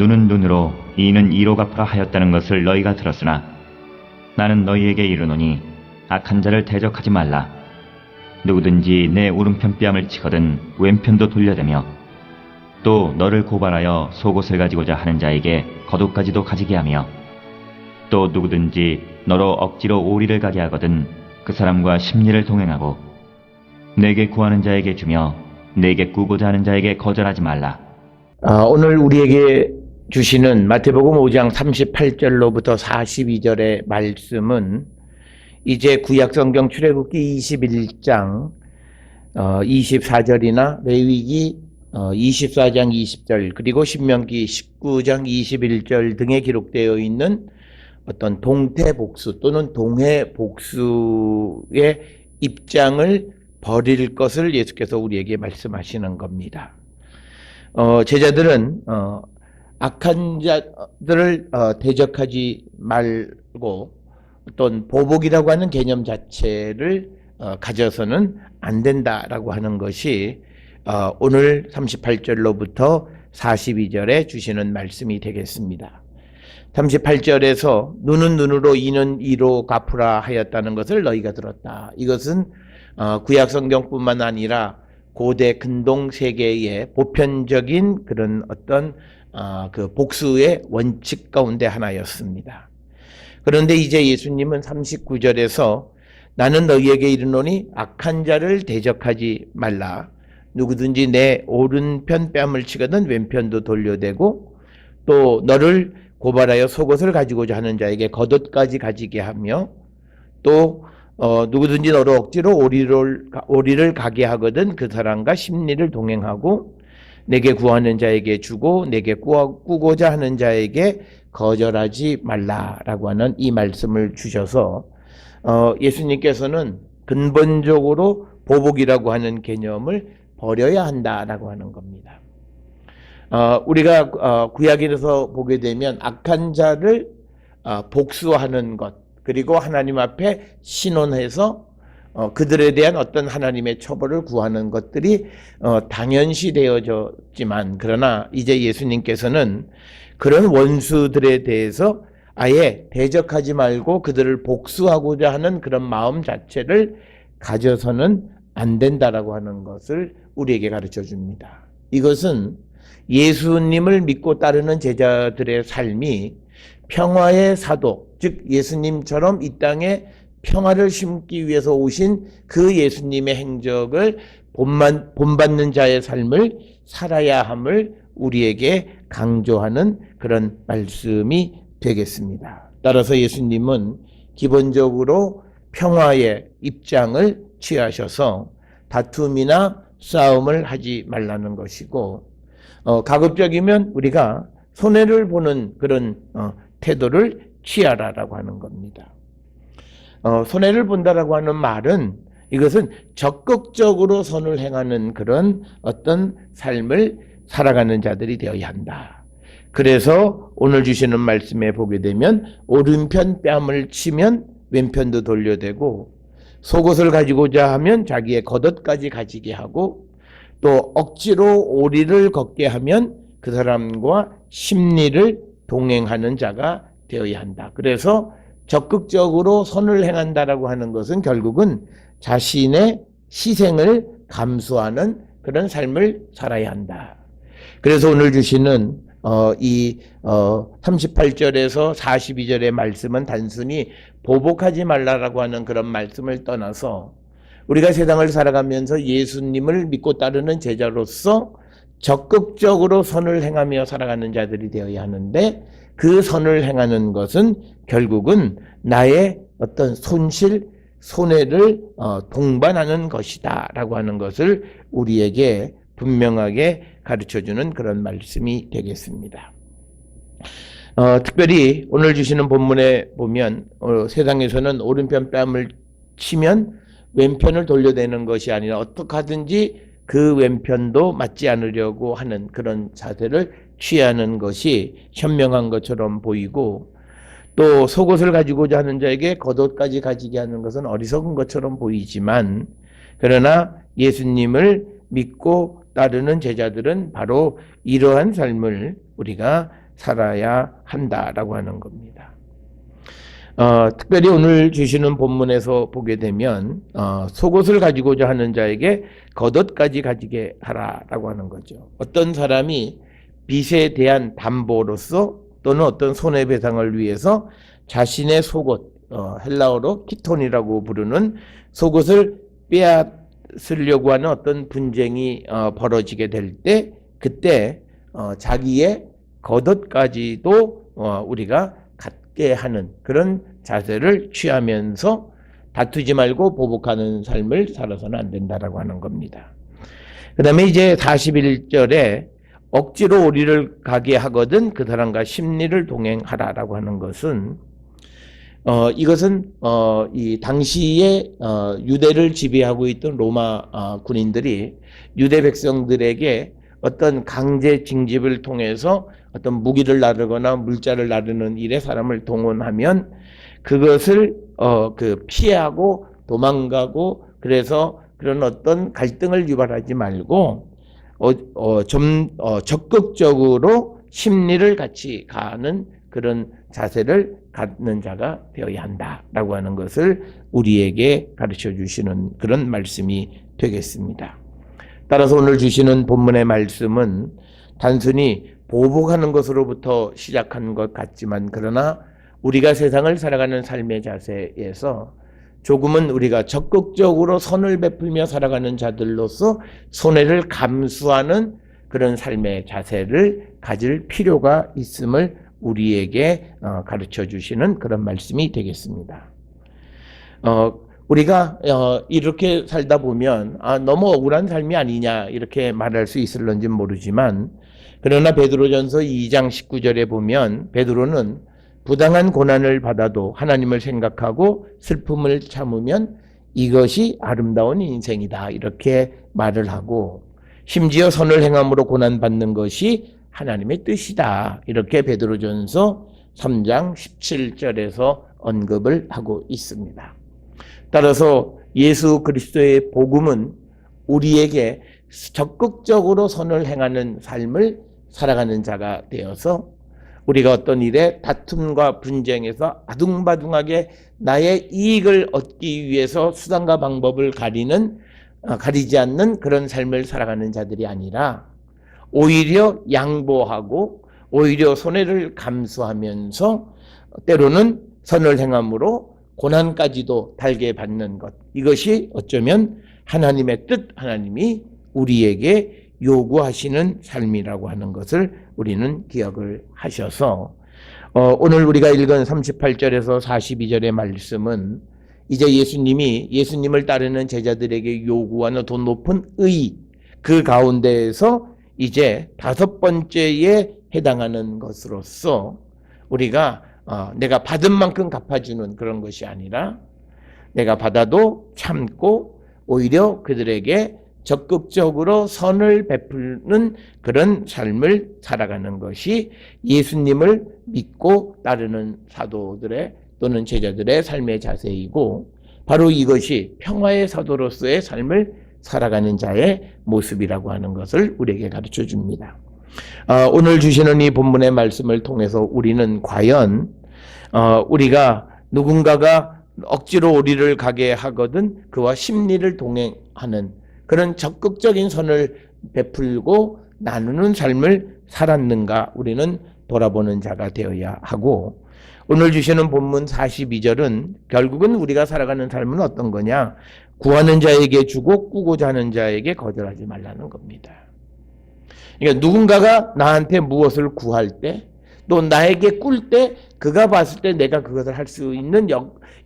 눈은 눈으로 이는 이로 갚으라 하였다는 것을 너희가 들었으나 나는 너희에게 이르노니 악한 자를 대적하지 말라. 누구든지 내 오른편 뺨을 치거든 왼편도 돌려대며 또 너를 고발하여 속옷을 가지고자 하는 자에게 겉옷까지도 가지게 하며 또 누구든지 너로 억지로 오리를 가게 하거든 그 사람과 심리를 동행하고 내게 구하는 자에게 주며 내게 꾸고자 하는 자에게 거절하지 말라. 오늘 우리에게 주시는 마태복음 5장 38절로부터 42절의 말씀은 이제 구약성경 출애굽기 21장 24절이나 레위기 24장 20절 그리고 신명기 19장 21절 등에 기록되어 있는 어떤 동태복수 또는 동해복수의 입장을 버릴 것을 예수께서 우리에게 말씀하시는 겁니다. 제자들은 악한 자들을 대적하지 말고 어떤 보복이라고 하는 개념 자체를 가져서는 안 된다라고 하는 것이 오늘 38절로부터 42절에 주시는 말씀이 되겠습니다. 38절에서 눈은 눈으로 이는 이로 갚으라 하였다는 것을 너희가 들었다. 이것은 구약 성경뿐만 아니라 고대 근동 세계의 보편적인 그런 어떤 그 복수의 원칙 가운데 하나였습니다. 그런데 이제 예수님은 39절에서 나는 너희에게 이르노니 악한 자를 대적하지 말라. 누구든지 내 오른편 뺨을 치거든 왼편도 돌려대고 또 너를 고발하여 속옷을 가지고자 하는 자에게 겉옷까지 가지게 하며 또 누구든지 너를 억지로 오리를 가게 하거든 그 사람과 심리를 동행하고 내게 구하는 자에게 주고 내게 꾸고자 하는 자에게 거절하지 말라라고 하는 이 말씀을 주셔서 예수님께서는 근본적으로 보복이라고 하는 개념을 버려야 한다라고 하는 겁니다. 우리가 구약에서 보게 되면 악한 자를 복수하는 것 그리고 하나님 앞에 신원해서 그들에 대한 어떤 하나님의 처벌을 구하는 것들이 당연시 되어졌지만 그러나 이제 예수님께서는 그런 원수들에 대해서 아예 대적하지 말고 그들을 복수하고자 하는 그런 마음 자체를 가져서는 안 된다라고 하는 것을 우리에게 가르쳐 줍니다. 이것은 예수님을 믿고 따르는 제자들의 삶이 평화의 사도, 즉 예수님처럼 이 땅에 평화를 심기 위해서 오신 그 예수님의 행적을 본받는 자의 삶을 살아야 함을 우리에게 강조하는 그런 말씀이 되겠습니다. 따라서 예수님은 기본적으로 평화의 입장을 취하셔서 다툼이나 싸움을 하지 말라는 것이고 가급적이면 우리가 손해를 보는 그런 태도를 취하라라고 하는 겁니다. 손해를 본다라고 하는 말은 이것은 적극적으로 선을 행하는 그런 어떤 삶을 살아가는 자들이 되어야 한다. 그래서 오늘 주시는 말씀에 보게 되면 오른편 뺨을 치면 왼편도 돌려대고 속옷을 가지고자 하면 자기의 겉옷까지 가지게 하고 또 억지로 오리를 걷게 하면 그 사람과 심리를 동행하는 자가 되어야 한다. 그래서 적극적으로 선을 행한다라고 하는 것은 결국은 자신의 희생을 감수하는 그런 삶을 살아야 한다. 그래서 오늘 주시는 이 38절에서 42절의 말씀은 단순히 보복하지 말라라고 하는 그런 말씀을 떠나서 우리가 세상을 살아가면서 예수님을 믿고 따르는 제자로서 적극적으로 선을 행하며 살아가는 자들이 되어야 하는데 그 선을 행하는 것은 결국은 나의 어떤 손해를 동반하는 것이다 라고 하는 것을 우리에게 분명하게 가르쳐주는 그런 말씀이 되겠습니다. 특별히 오늘 주시는 본문에 보면 세상에서는 오른편 뺨을 치면 왼편을 돌려대는 것이 아니라 어떻게 하든지 그 왼편도 맞지 않으려고 하는 그런 자세를 취하는 것이 현명한 것처럼 보이고 또 속옷을 가지고자 하는 자에게 겉옷까지 가지게 하는 것은 어리석은 것처럼 보이지만 그러나 예수님을 믿고 따르는 제자들은 바로 이러한 삶을 우리가 살아야 한다라고 하는 겁니다. 특별히 오늘 주시는 본문에서 보게 되면 속옷을 가지고자 하는 자에게 겉옷까지 가지게 하라라고 하는 거죠. 어떤 사람이 빚에 대한 담보로서 또는 어떤 손해배상을 위해서 자신의 속옷, 헬라어로 키톤이라고 부르는 속옷을 빼앗으려고 하는 어떤 분쟁이 벌어지게 될 때, 그때 자기의 겉옷까지도 우리가 갖게 하는 그런 자세를 취하면서 다투지 말고 보복하는 삶을 살아서는 안 된다라고 하는 겁니다. 그 다음에 이제 41절에 억지로 오리를 가게 하거든 그 사람과 심리를 동행하라라고 하는 것은 이것은 이 당시에 유대를 지배하고 있던 로마 군인들이 유대 백성들에게 어떤 강제 징집을 통해서 어떤 무기를 나르거나 물자를 나르는 일에 사람을 동원하면 그것을 피하고 도망가고, 그래서 그런 어떤 갈등을 유발하지 말고 적극적으로 심리를 같이 가는 그런 자세를 갖는 자가 되어야 한다라고 하는 것을 우리에게 가르쳐 주시는 그런 말씀이 되겠습니다. 따라서 오늘 주시는 본문의 말씀은 단순히 보복하는 것으로부터 시작한 것 같지만, 그러나 우리가 세상을 살아가는 삶의 자세에서 조금은 우리가 적극적으로 선을 베풀며 살아가는 자들로서 손해를 감수하는 그런 삶의 자세를 가질 필요가 있음을 우리에게 가르쳐 주시는 그런 말씀이 되겠습니다. 우리가 이렇게 살다 보면 너무 억울한 삶이 아니냐 이렇게 말할 수 있을런지 모르지만, 그러나 베드로전서 2장 19절에 보면 베드로는 부당한 고난을 받아도 하나님을 생각하고 슬픔을 참으면 이것이 아름다운 인생이다 이렇게 말을 하고, 심지어 선을 행함으로 고난받는 것이 하나님의 뜻이다 이렇게 베드로전서 3장 17절에서 언급을 하고 있습니다. 따라서 예수 그리스도의 복음은 우리에게 적극적으로 선을 행하는 삶을 살아가는 자가 되어서 우리가 어떤 일에 다툼과 분쟁에서 아둥바둥하게 나의 이익을 얻기 위해서 수단과 방법을 가리지 않는 그런 삶을 살아가는 자들이 아니라 오히려 양보하고 오히려 손해를 감수하면서 때로는 선을 행함으로 고난까지도 달게 받는 것, 이것이 어쩌면 하나님의 뜻, 하나님이 우리에게 요구하시는 삶이라고 하는 것을 우리는 기억을 하셔서 오늘 우리가 읽은 38절에서 42절의 말씀은 이제 예수님을 따르는 제자들에게 요구하는 더 높은 의, 그 가운데에서 이제 5번째에 해당하는 것으로서 우리가 내가 받은 만큼 갚아주는 그런 것이 아니라 내가 받아도 참고 오히려 그들에게 적극적으로 선을 베푸는 그런 삶을 살아가는 것이 예수님을 믿고 따르는 사도들의 또는 제자들의 삶의 자세이고, 바로 이것이 평화의 사도로서의 삶을 살아가는 자의 모습이라고 하는 것을 우리에게 가르쳐 줍니다. 오늘 주시는 이 본문의 말씀을 통해서 우리는 과연 우리가 누군가가 억지로 우리를 가게 하거든 그와 심리를 동행하는 그런 적극적인 선을 베풀고 나누는 삶을 살았는가 우리는 돌아보는 자가 되어야 하고, 오늘 주시는 본문 42절은 결국은 우리가 살아가는 삶은 어떤 거냐, 구하는 자에게 주고 꾸고자 하는 자에게 거절하지 말라는 겁니다. 그러니까 누군가가 나한테 무엇을 구할 때, 또 나에게 꿀 때, 그가 봤을 때 내가 그것을 할 수 있는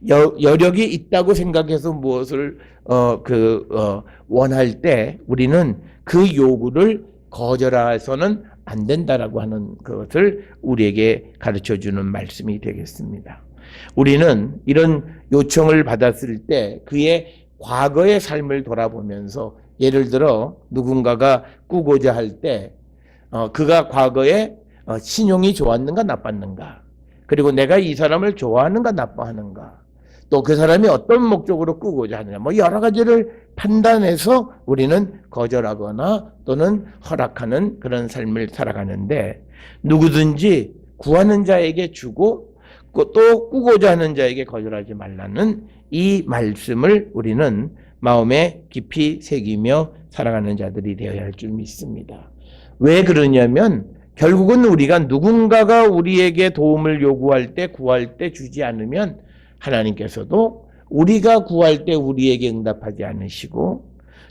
여력이 있다고 생각해서 무엇을 원할 때 우리는 그 요구를 거절해서는 안 된다라고 하는 것을 우리에게 가르쳐주는 말씀이 되겠습니다. 우리는 이런 요청을 받았을 때 그의 과거의 삶을 돌아보면서, 예를 들어 누군가가 꾸고자 할 때 그가 과거에 신용이 좋았는가 나빴는가, 그리고 내가 이 사람을 좋아하는가 나빠하는가, 또 그 사람이 어떤 목적으로 꾸고자 하느냐, 여러 가지를 판단해서 우리는 거절하거나 또는 허락하는 그런 삶을 살아가는데, 누구든지 구하는 자에게 주고 또 꾸고자 하는 자에게 거절하지 말라는 이 말씀을 우리는 마음에 깊이 새기며 살아가는 자들이 되어야 할 줄 믿습니다. 왜 그러냐면 결국은 우리가 누군가가 우리에게 도움을 요구할 때, 구할 때 주지 않으면 하나님께서도 우리가 구할 때 우리에게 응답하지 않으시고,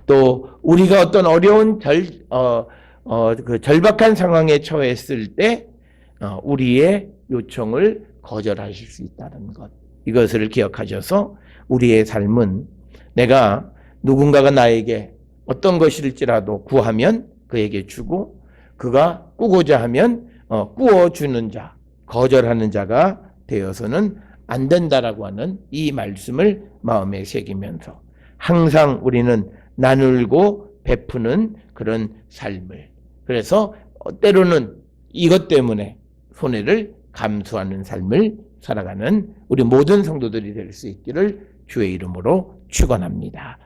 또 우리가 어떤 어려운 그 절박한 상황에 처했을 때 우리의 요청을 거절하실 수 있다는 것, 이것을 기억하셔서 우리의 삶은 내가 누군가가 나에게 어떤 것일지라도 구하면 그에게 주고, 그가 꾸고자 하면 꾸어주는 자, 거절하는 자가 되어서는 안 된다라고 하는 이 말씀을 마음에 새기면서 항상 우리는 나누고 베푸는 그런 삶을, 그래서 때로는 이것 때문에 손해를 감수하는 삶을 살아가는 우리 모든 성도들이 될 수 있기를 주의 이름으로 축원합니다.